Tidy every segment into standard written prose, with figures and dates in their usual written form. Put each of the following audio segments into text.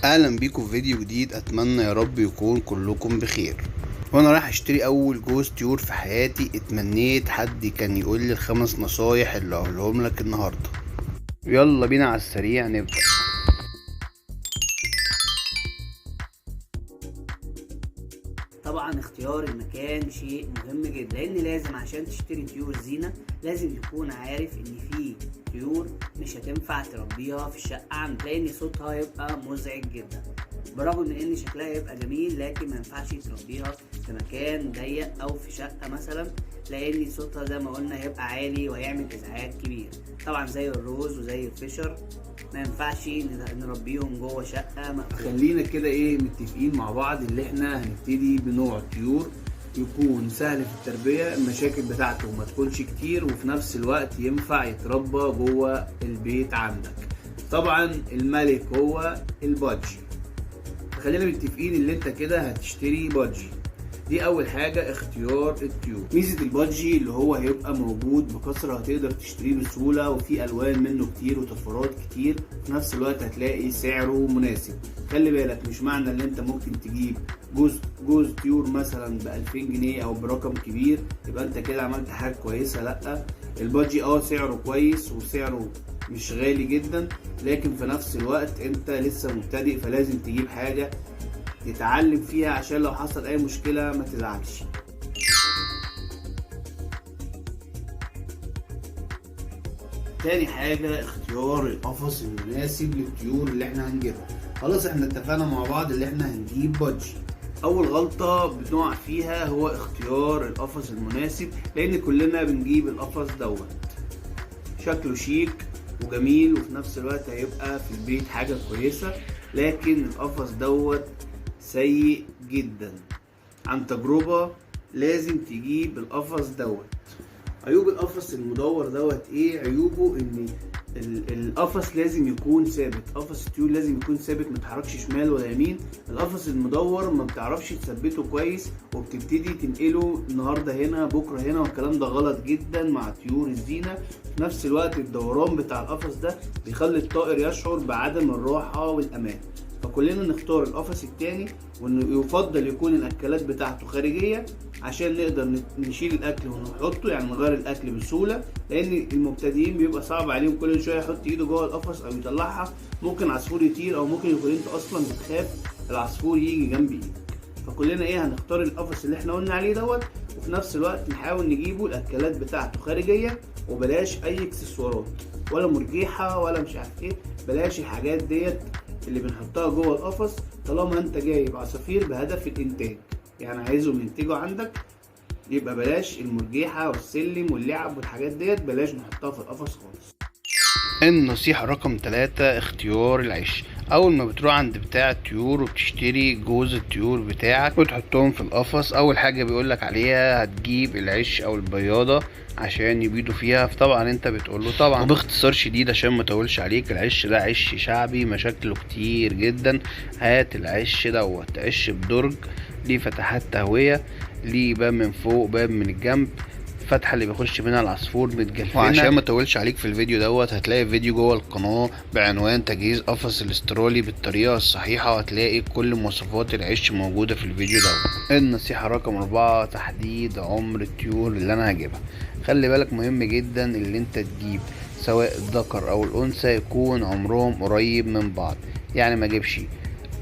اهلا بيكم في فيديو جديد. اتمنى يا رب يكون كلكم بخير. وانا رايح اشتري اول جوز طيور في حياتي اتمنيت حد كان يقول لي الخمس نصايح اللي هقولهم لك النهارده. يلا بينا على السريع نبدأ. طبعا اختيار المكان شيء مهم جدا، لان لازم عشان تشتري طيور زينة لازم تكون عارف ان في طيور مش هتنفع تربيها في الشقة عندك، لان صوتها هيبقى مزعج جدا. برغم من ان شكلها هيبقى جميل لكن ما ينفعش تربيها في مكان ضيق او في شقة مثلا، لان صوتها زي ما قلنا هيبقى عالي وهيعمل ازعاج كبير. طبعا زي الروز وزي الفيشر ما ينفعش نربيهم جوه شقة مقفولة. خلينا كده متفقين مع بعض اللي احنا هنبتدي بنوع طيور يكون سهل في التربية، المشاكل بتاعته ما تكونش كتير، وفي نفس الوقت ينفع يتربى جوه البيت عندك. طبعا الملك هو البادجي. خلينا متفقين اللي انت كده هتشتري بادجي. دي اول حاجة اختيار الطيور. ميزة البادجي اللي هو هيبقى موجود بكثرة، هتقدر تشتريه بسهولة وفي الوان منه كتير وطفرات كتير، في نفس الوقت هتلاقي سعره مناسب. خلي بالك مش معنى ان انت ممكن تجيب جوز طيور مثلا ب 2000 جنيه او برقم كبير يبقى انت كده عملت حاجة كويسة. لا، البادجي سعره كويس وسعره مش غالي جدا، لكن في نفس الوقت انت لسه مبتدئ، فلازم تجيب حاجة تتعلم فيها عشان لو حصل اي مشكلة ما تزعلش. تاني حاجة اختيار القفص المناسب للطيور اللي احنا هنجيبها. خلاص احنا اتفقنا مع بعض اللي احنا هنجيب بادجي. اول غلطة بنقع فيها هو اختيار القفص المناسب، لان كلنا بنجيب القفص شكله شيك وجميل وفي نفس الوقت هيبقى في البيت حاجة كويسة، لكن القفص سيء جدا. عن تجربة لازم تجيب القفص عيوب القفص المدور ايه؟ عيوبه ان القفص لازم يكون ثابت، قفص الطيور لازم يكون ثابت ما يتحركش شمال ولا يمين. القفص المدور ما بتعرفش تثبته كويس وبتبتدي تنقله النهارده هنا بكره هنا، والكلام ده غلط جدا مع طيور الزينة. في نفس الوقت الدوران بتاع القفص ده بيخلي الطائر يشعر بعدم الراحة والامان. فكلنا نختار القفص التاني، وانه يفضل يكون الاكلات بتاعته خارجيه عشان نقدر نشيل الاكل ونحطه، يعني نغير الاكل بسهوله، لان المبتدئين بيبقى صعب عليهم كل شويه يحط ايده جوه القفص او يطلعها، ممكن عصفور يطير او ممكن يكون انت اصلا بتخاف العصفور يجي جنب ايدك. فكلنا هنختار القفص اللي احنا قلنا عليه وفي نفس الوقت نحاول نجيبه الاكلات بتاعته خارجيه، وبلاش اي اكسسوارات ولا مرجيحه ولا مش عارف ايه، بلاش الحاجات اللي بنحطها جوه القفص طالما انت جايب عصافير بهدف الانتاج، يعني عايزهم ينتجوا عندك، يبقى بلاش المرجيحه والسلم واللعب والحاجات بلاش نحطها في القفص خالص. النصيحة رقم 3 اختيار العش. اول ما بتروح عند بتاع الطيور وبتشتري جوز الطيور بتاعك وتحطهم في القفص، اول حاجة بيقولك عليها هتجيب العش او البياضة عشان يبيضوا فيها. فطبعا انت بتقوله طبعا وباختصار شديد عشان ما اطولش عليك، العش ده عش شعبي مشاكله كتير جدا. هات العش عش بدرج، ليه فتحات تهوية، ليه باب من فوق باب من الجنب، الفتحه اللي بيخش منها العصفور متجلفينه. وعشان ما اطولش عليك في الفيديو هتلاقي فيديو جوه القناه بعنوان تجهيز قفص الاسترالي بالطريقه الصحيحه، وهتلاقي كل مواصفات العش موجوده في الفيديو النصيحه رقم 4 تحديد عمر الطيور اللي انا هجيبها. خلي بالك مهم جدا اللي انت تجيب سواء الذكر او الانثى يكون عمرهم قريب من بعض، يعني ما اجيبش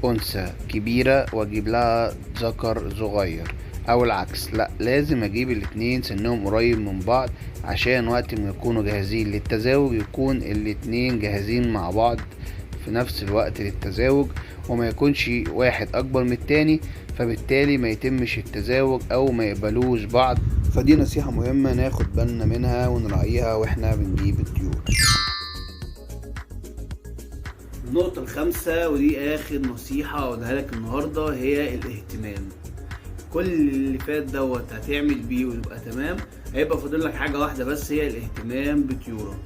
انثى كبيره واجيب لها ذكر صغير او العكس، لا لازم اجيب الاتنين سنهم قريب من بعض عشان وقت ما يكونوا جاهزين للتزاوج يكون الاتنين جاهزين مع بعض في نفس الوقت للتزاوج، وما يكونش واحد اكبر من التاني فبالتالي ما يتمش التزاوج او ما يقبلوش بعض. فدي نصيحة مهمة ناخد بالنا منها ونراعيها واحنا بنجيب الطيور. النقطة الخامسة ودي آخر نصيحة أقولها لك النهاردة هي الاهتمام. كل اللي فات هتعمل بيه ويبقى تمام، هيبقى فاضل لك حاجة واحدة بس هي الاهتمام بطيورك.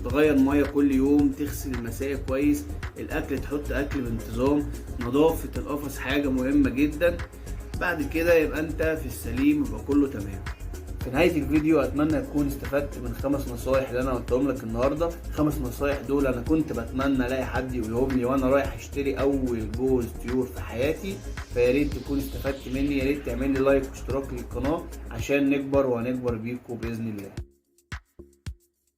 تغير مية كل يوم، تغسل المساء كويس، الأكل تحط أكل بانتظام، نظافة القفص حاجة مهمة جدا. بعد كده يبقى أنت في السليم، يبقى كله تمام. في نهايه الفيديو اتمنى تكون استفدت من 5 نصايح اللي انا قلتهم لك النهارده. 5 نصايح دول انا كنت بتمنى الاقي حد يقولهم لي وانا رايح اشتري اول جوز طيور في حياتي، فيا ريت تكون استفدت مني. يا ريت تعمل لي لايك واشتراك للقناه عشان نكبر وهنكبر بيكم باذن الله.